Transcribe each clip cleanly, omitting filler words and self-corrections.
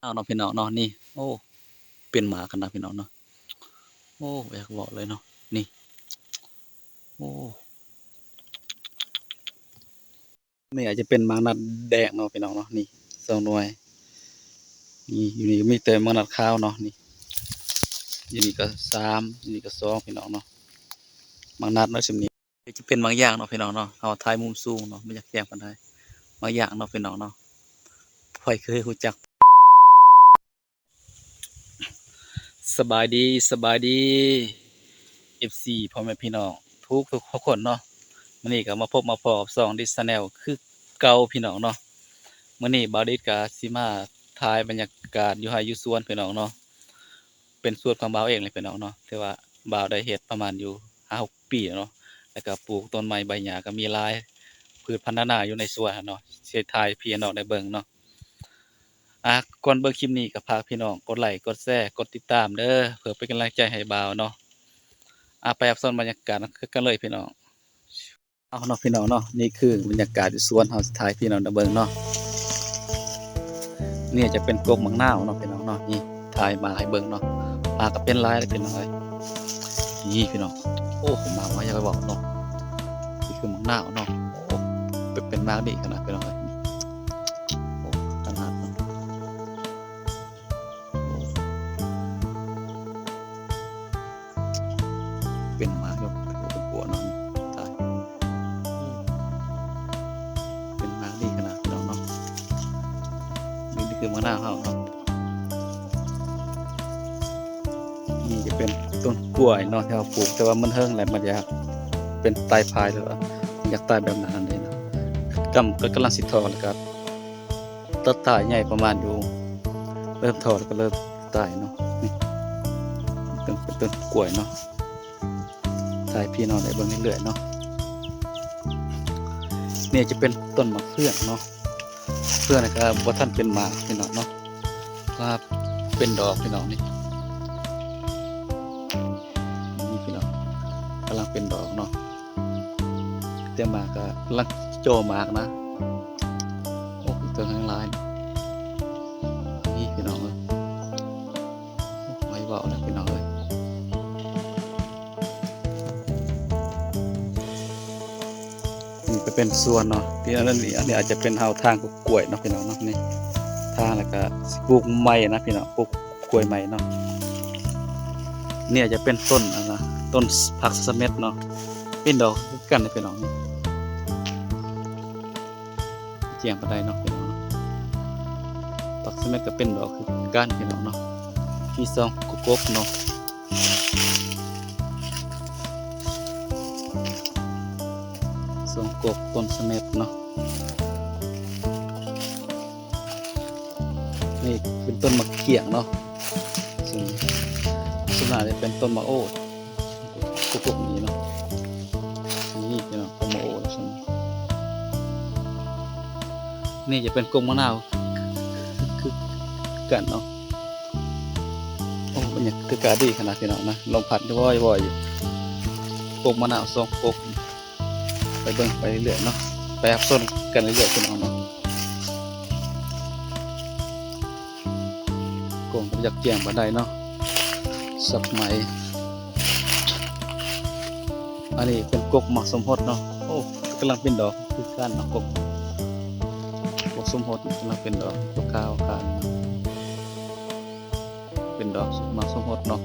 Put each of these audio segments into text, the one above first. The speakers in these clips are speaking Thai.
เอาเนาะพี่น้องเนาะนี่โอ้เป็นหมากันนะพี่น้องเนาะโอ้อยากบอกเลยเนาะนี่โอ้นี่อาจจะเป็นหมานัดแดงเนาะพี่น้องเนาะนี่สองหน่วยนี่อยู่นี่มีแต่หมานัดขาวเนาะนี่อยู่นี่ก็สามอยู่นี่ก็สองพี่น้องเนาะหมานัดเนาะสิมนี้จะเป็นบางอย่างเนาะพี่น้องเนาะเอาถ่ายมุมสูงเนาะไม่อยากแยกกันได้บางอย่างเนาะพี่น้องเนาะพ่อยเคยรู้จักสบายดีสบายดี FC พ่อแม่พี่น้องทุกคนเนาะมื้อนี้ก็มาพบมาพอกับสองดิสแนลคือเก่าพี่น้องเนาะมื้อนี้บ่าวดิษก็สิมาถ่ายบรรยากาศอยู่ไร่อยู่สวนพี่น้องเนาะเป็นสวนของบ่าวเองเลยพี่น้องเนาะแต่ว่าบ่าวได้เฮ็ดประมาณอยู่5-6 ปีแล้วเนาะแล้วก็ปลูกต้นไม้ใบหญ้าก็มีหลายพืชพันธุ์นานาอยู่ในสวนอะเนาะสิถ่ายให้พี่น้องได้เบิ่งเนาะก่อนเบิ่งคลิปนี้ก็ฝากพี่น้องกดไลค์กดแชร์กดติดตามเด้อเพื่อเป็นกำลังใจให้บ่าวเนาะไปรับชมบรรยากาศกันเลยพี่น้อง เอาเนาะพี่น้องเนาะนี่คือบรรยากาศที่สวนเฮาสุดท้ายพี่น้องได้เบิ่งเนาะนี่จะเป็นกกมังนาวเนาะพี่น้องเนาะนี่ถ่ายมาให้เบิ่งเนาะมาก็เป็นลายเลยพี่น้องเอ้ยนี่พี่น้องโอ้ผมมาว่าอยากไปบอกเนาะนี่คือมังนาวเนาะโอ้เป็นมากดีขนาดพี่น้องเอ้ยโอ้ขนาดเนาะเป็นมากอยู่เป็นปัวเนาะถ่ายเป็นมากดีขนาดพี่น้องเนาะนี่คือมังนาวเฮาเนาะนี่จะเป็นต้นกล้วยเนาะที่เราปลูกแต่ว่ามันเฮิงแหละมันอยากเป็นตายพายเลยอยากตายแบบนั้นเลยนะกำลังสิทอแล้วก็ต้นตายใหญ่ประมาณอยู่เริ่มทอแล้วก็เริ่มตายเนาะนี่เป็นต้นกล้วยเนาะตายพี่น้องได้เบิ่งเรื่อยๆเนาะนี่จะเป็นต้นมะเฟืองเนาะเฟืองนะครับบ่ทันเป็นหมากพี่น้องเนาะก็เป็นดอกพี่น้องนี่พี่น้องกำลังเป็นดอกเนาะแต่หมากก็กำลังโจหมากนะโอ้ตัวทั้งหลายนี่พี่น้องเอ้ยไว้เว้าแล้วพี่น้องเอ้ยนี่ก็เป็นส่วนเนาะที่อันนี้อาจจะเป็นเฮาทางกล้วยเนาะพี่น้องเนาะนี่ทางแล้วก็สิปลูกไม้นะพี่น้องปลูกกล้วยไม้เนาะเนี่ยจะเป็นต้นนะต้นผักสะเม็ดเนาะเป็นดอกคือกันนะพี่น้องนี่เจียงปานใดเนาะพี่น้องเนาะผักสะเม็ดก็เป็นดอกคือกันพี่น้องเนาะมีซองกบเนาะซองกบต้นสะเม็ดเนาะนี่เป็นต้นมะเขียงเนาะซึ่งน่าจะเป็นต้นมะโอ๊ตพวกนี้เนาะนี่พี่น้องต้นมะโอ๊ตใช่ไหมนี่จะเป็นกงมะนาวคือกันเนาะโอ้เป็นอย่างคือกาดีขนาดพี่น้องนะลมพัดว่อยๆอยู่กงมะนาวซองกบไปเบิ่งไปเรื่อยๆเนาะไปอับส้นกันเรื่อยๆพี่น้องเนาะกงอยากแจ้งบันไดเนาะสับไหมอันนี้เป็นกกหมักสมพดเนาะโอ้กำลังเป็นดอกคือกันเนาะกสมพดกำลังเป็นดอกตัวขาวกันเป็นดอกหมักสมพดเนาะ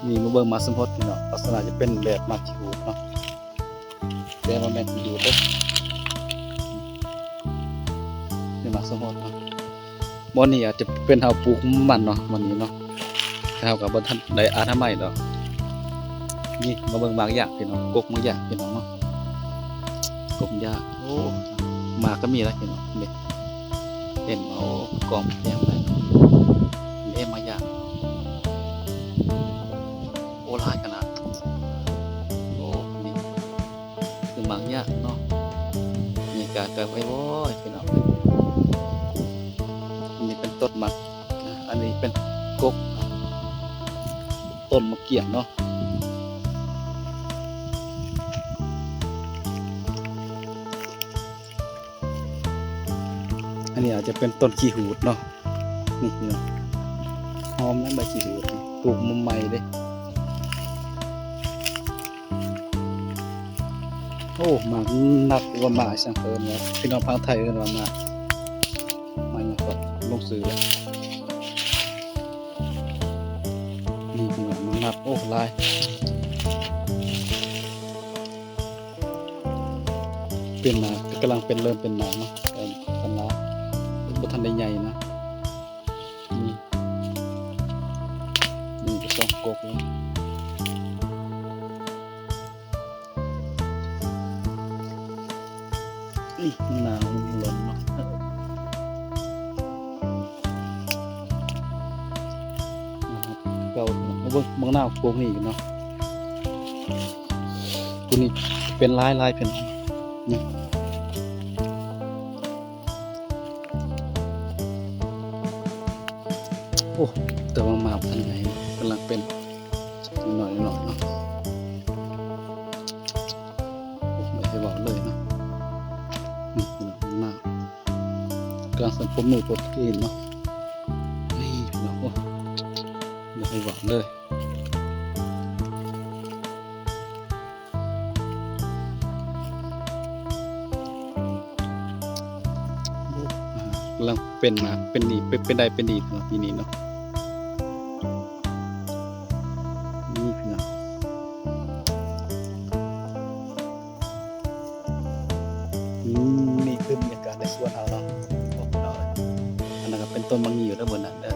นี่มาเบิ่งหมักสมพดพี่น้องลักษณะจะเป็นแบบหมักขี้หูดเนาะแต่ว่าแม่นขี้หูดเด้อนี่หมักสมพดเนาะบ่นี้อาจจะเป็นเฮาปลูกมันเนาะวันนี้เนาะแต่เฮาก็บ่ทันได้อาทำไมดอกนี่มาเบิ่งหมากยากพี่น้องกกหมากยากพี่น้องเนาะกกยากโอ้หมากก็มีแล้วพี่น้องเด็กเห็นโอ้กองแยงไปเอ๊ะหมากยากโอ้หลายขนาดโอ้นี่คือหมากยากเนาะนี่ก็ไว้โว้ยพี่น้องอันนี้เป็นต้นหมากอันนี้เป็นกกต้นมะเกี่ยงเนาะอัน นี้อาจจะเป็นต้นขี้หูดเนาะนี่พี่น้องหอมนะใบขี้หูดนี่ปลูกมาใหม่เด้โอ้หมากนักว่าหมากสังเฟินว่าพี่น้องพังไทยเอิ้นว่าหมากเนี่ยก็ลงซื้อแล้วนี่พี่น้องมันนักโอ้ลายเป็นหมากกำลังเป็นเริ่มเป็นหมากเนาะกันละบ่ทันได้ใหญ่นะนี่นี่ก็ต้องกกเลยนี่หนาวมันร้อนเนาะเก่ามาเบิ่งหน้าโกงนี่เนาะตัวนี้เป็นลายเป็นนี่โอ้แต่ว่ามาทันไหนกำลังเป็นหน่อยเนาะโอ้ไม่ให้บอกเลยเนาะนี่พี่น้องหน้ากลางสันผมมือปกติเนาะนี่พี่น้องโอ้ไม่ให้บอกเลยกำลังเป็นมาเป็นดีเป็นได้เป็นดีเนาะปีนี้เนาะนี่พี่น้องนี่คือบรรยากาศในสวนเราเนาะบอกเราอันนั้นก็เป็นต้นมังมีอยู่แล้วบนนั้นเด้อ